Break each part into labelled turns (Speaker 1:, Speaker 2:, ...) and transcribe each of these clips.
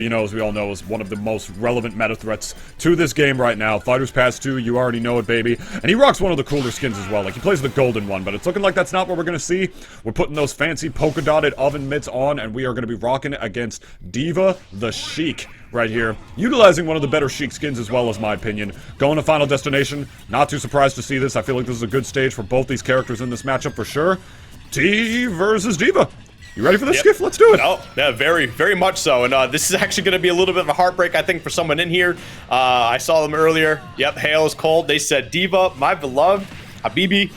Speaker 1: You know, as we all know, is one of the most relevant meta threats to this game right now. Fighters Pass 2, you already know it, baby. And he rocks one of the cooler skins as well. Like, he plays the golden one, but it's looking like that's not what we're going to see. We're putting those fancy polka-dotted oven mitts on, and we are going to be rocking against Diva the Sheik right here. Utilizing one of the better Sheik skins as well, as my opinion. Going to Final Destination. Not too surprised to see this. I feel like this is a good stage for both these characters in this matchup for sure. T versus Diva. You ready for this, Skiff? Let's do it.
Speaker 2: Oh, yeah, very, very much so. And this is actually going to be a little bit of a heartbreak, I think, for someone in here. I saw them earlier. Yep, hail is cold. They said, Diva, my beloved, Habibi,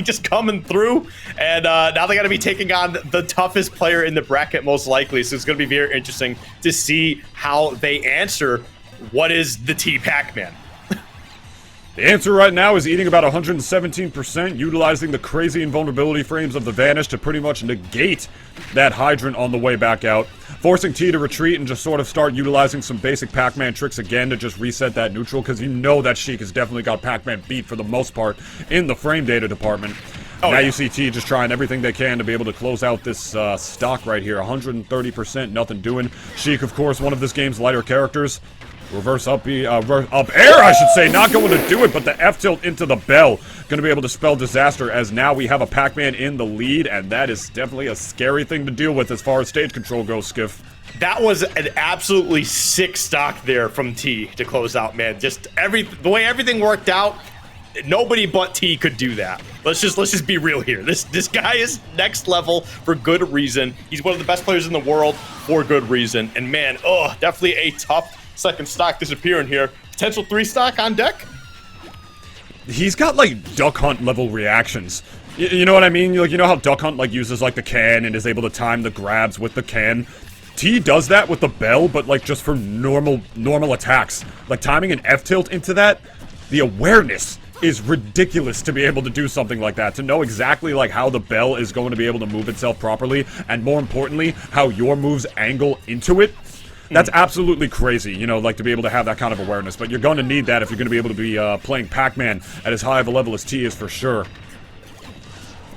Speaker 2: just coming through. And now they're going to be taking on the toughest player in the bracket, most likely. So it's going to be very interesting to see how they answer what is the T Pac-Man.
Speaker 1: The answer right now is eating about 117%, utilizing the crazy invulnerability frames of the Vanish to pretty much negate that Hydrant on the way back out, forcing T to retreat and just sort of start utilizing some basic Pac-Man tricks again to just reset that neutral, because you know that Sheik has definitely got Pac-Man beat for the most part in the frame data department. Now you see T just trying everything they can to be able to close out this stock right here. 130%, nothing doing. Sheik, of course, one of this game's lighter characters. Reverse up air, I should say. Not going to do it, but the F-tilt into the bell. Going to be able to spell disaster, as now we have a Pac-Man in the lead, and that is definitely a scary thing to deal with as far as stage control goes, Skiff.
Speaker 2: That was an absolutely sick stock there from T to close out, man. Just the way everything worked out, nobody but T could do that. Let's just be real here. This guy is next level for good reason. He's one of the best players in the world for good reason. And man, definitely a tough second stock disappearing here. Potential 3 stock on deck.
Speaker 1: He's got like Duck Hunt level reactions. You know what I mean? Like, you know how Duck Hunt like uses like the can and is able to time the grabs with the can? T does that with the bell, but like just for normal attacks. Like timing an F-tilt into that, the awareness is ridiculous to be able to do something like that. To know exactly like how the bell is going to be able to move itself properly, and more importantly, how your moves angle into it. That's absolutely crazy, you know, like to be able to have that kind of awareness. But you're going to need that if you're going to be able to be playing Pac-Man at as high of a level as T is for sure.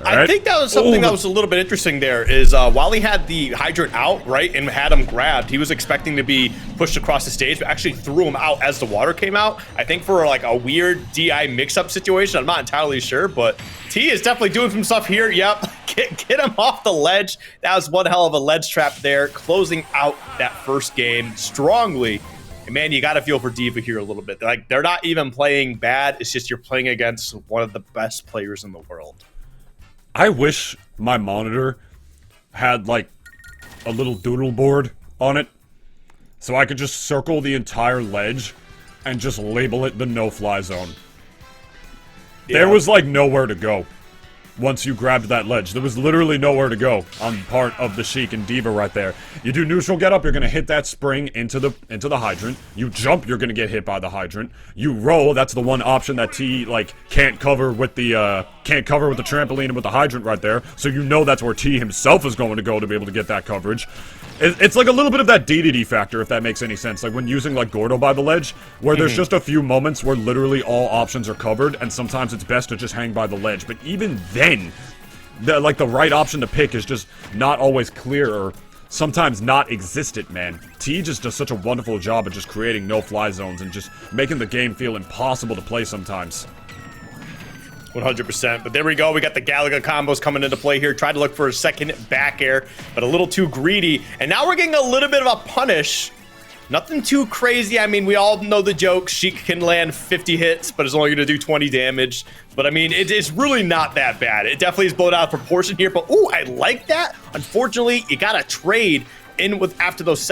Speaker 1: Right.
Speaker 2: I think that was something that was a little bit interesting there, is while he had the Hydrant out, right, and had him grabbed, he was expecting to be pushed across the stage, but actually threw him out as the water came out. I think for like a weird DI mix-up situation, I'm not entirely sure, but T is definitely doing some stuff here. Yep, get him off the ledge. That was one hell of a ledge trap there, closing out that first game strongly. And man, you got to feel for Diva here a little bit. Like, they're not even playing bad. It's just you're playing against one of the best players in the world.
Speaker 1: I wish my monitor had like a little doodle board on it, so I could just circle the entire ledge and just label it the no-fly zone. Yeah. There was like nowhere to go once you grabbed that ledge. There was literally nowhere to go on part of the Sheik and Diva right there. You do neutral get up, you're gonna hit that spring into the hydrant. You jump, you're gonna get hit by the hydrant. You roll, that's the one option that T like can't cover with the trampoline and with the hydrant right there. So you know that's where T himself is going to go to be able to get that coverage. It's like a little bit of that DDD factor, if that makes any sense. Like when using like Gordo by the ledge, where there's just a few moments where literally all options are covered, and sometimes it's best to just hang by the ledge. But even then, the right option to pick is just not always clear, or sometimes not existent, man. T just does such a wonderful job of just creating no-fly zones and just making the game feel impossible to play sometimes.
Speaker 2: 100%. But there we go. We got the Galaga combos coming into play here. Tried to look for a second back air, but a little too greedy. And now we're getting a little bit of a punish. Nothing too crazy. I mean, we all know the joke. Sheik can land 50 hits, but is only going to do 20 damage. But I mean, it's really not that bad. It definitely is blown out of proportion here. But ooh, I like that. Unfortunately, you got to trade in with after those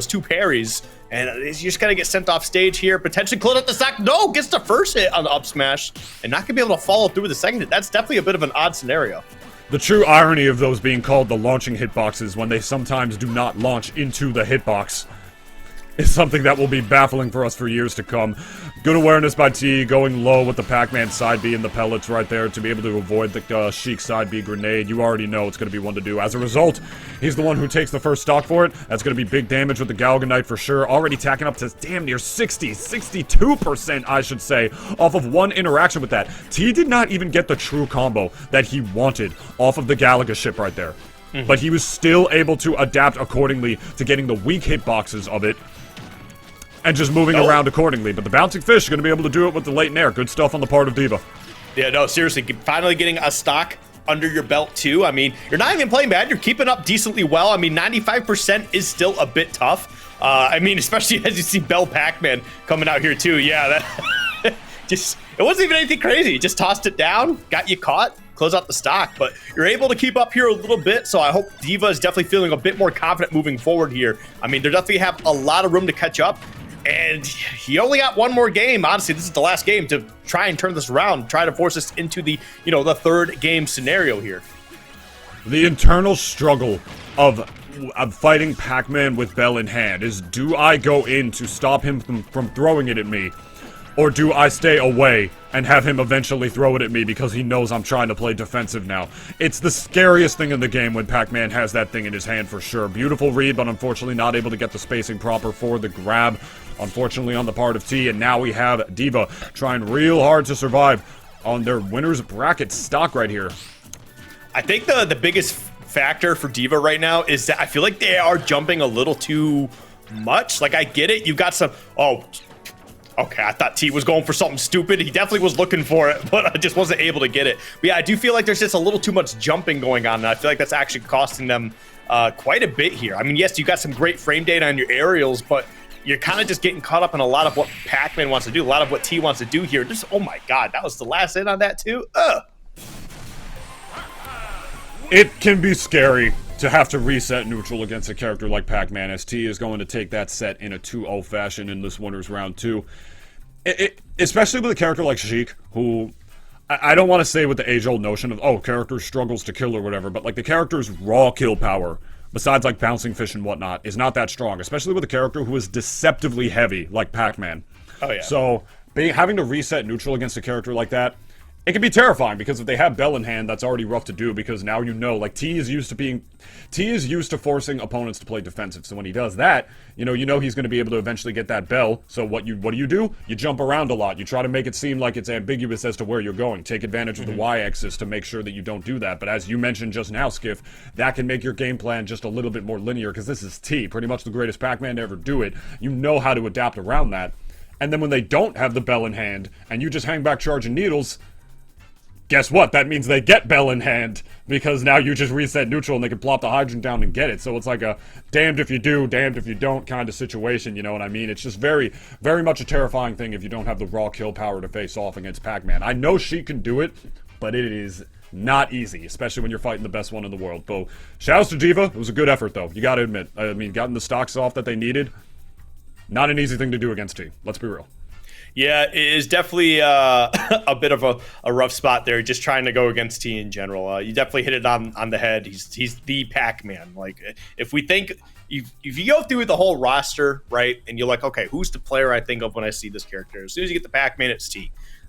Speaker 2: two parries. And you just gotta get sent off stage here. Potentially close up the stack. No, gets the first hit on the up smash. And not gonna be able to follow through with the second hit. That's definitely a bit of an odd scenario.
Speaker 1: The true irony of those being called the launching hitboxes when they sometimes do not launch into the hitbox is something that will be baffling for us for years to come. Good awareness by T, going low with the Pac-Man side B and the pellets right there to be able to avoid the Sheik side B grenade. You already know it's going to be one to do. As a result, he's the one who takes the first stock for it. That's going to be big damage with the Galganite for sure. Already tacking up to damn near 62%, I should say, off of one interaction with that. T did not even get the true combo that he wanted off of the Galaga ship right there. but he was still able to adapt accordingly to getting the weak hitboxes of it and just moving around accordingly. But the bouncing fish is going to be able to do it with the late nair. Good stuff on the part of Diva.
Speaker 2: Yeah, no, seriously, finally getting a stock under your belt too. I mean, you're not even playing bad. You're keeping up decently well. I mean, 95% is still a bit tough. I mean, especially as you see Bell Pac-Man coming out here too. Yeah, that just, it wasn't even anything crazy. Just tossed it down, got you caught, close out the stock. But you're able to keep up here a little bit. So I hope Diva is definitely feeling a bit more confident moving forward here. I mean, they definitely have a lot of room to catch up. And he only got one more game. Honestly, this is the last game to try and turn this around, try to force us into the, the third game scenario here.
Speaker 1: The internal struggle of fighting Pac-Man with Bell in hand is, do I go in to stop him from throwing it at me? Or do I stay away and have him eventually throw it at me because he knows I'm trying to play defensive now? It's the scariest thing in the game when Pac-Man has that thing in his hand for sure. Beautiful read, but unfortunately not able to get the spacing proper for the grab. Unfortunately on the part of T, and now we have Diva trying real hard to survive on their winner's bracket stock right here.
Speaker 2: I think the biggest factor for Diva right now is that I feel like they are jumping a little too much. Like, I get it. You got some... Oh, okay, I thought T was going for something stupid. He definitely was looking for it, but I just wasn't able to get it. But yeah, I do feel like there's just a little too much jumping going on, and I feel like that's actually costing them quite a bit here. I mean, yes, you got some great frame data on your aerials, but you're kind of just getting caught up in a lot of what Pac-Man wants to do, a lot of what T wants to do here. Just, oh my God, that was the last hit on that too? Ugh.
Speaker 1: It can be scary to have to reset neutral against a character like Pac-Man, as T is going to take that set in a 2-0 fashion in this winner's round 2. Especially with a character like Sheik, who... I don't want to say with the age-old notion of, oh, character struggles to kill or whatever, but like the character's raw kill power, besides like bouncing fish and whatnot, is not that strong, especially with a character who is deceptively heavy like Pac-Man.
Speaker 2: Oh yeah.
Speaker 1: So having to reset neutral against a character like that, it can be terrifying, because if they have Bell in hand, that's already rough to do, because now like T is used to forcing opponents to play defensive. So when he does that, you know he's going to be able to eventually get that Bell. So what do? You jump around a lot. You try to make it seem like it's ambiguous as to where you're going. Take advantage of the Y-axis to make sure that you don't do that. But as you mentioned just now, Skiff, that can make your game plan just a little bit more linear, because this is T, pretty much the greatest Pac-Man to ever do it. You know how to adapt around that. And then when they don't have the Bell in hand, and you just hang back charging needles, guess what? That means they get Bell in hand, because now you just reset neutral and they can plop the hydrogen down and get it. So it's like a damned if you do, damned if you don't kind of situation, you know what I mean? It's just very, very much a terrifying thing if you don't have the raw kill power to face off against Pac-Man. I know she can do it, but it is not easy, especially when you're fighting the best one in the world. So, shouts to Diva. It was a good effort, though. You gotta admit. I mean, getting the stocks off that they needed, not an easy thing to do against T. Let's be real.
Speaker 2: Yeah, it is definitely a bit of a rough spot there, just trying to go against T in general. You definitely hit it on the head. He's the Pac-Man. Like, if we think, if you go through the whole roster, right, and you're like, okay, who's the player I think of when I see this character? As soon as you get the Pac-Man, it's T.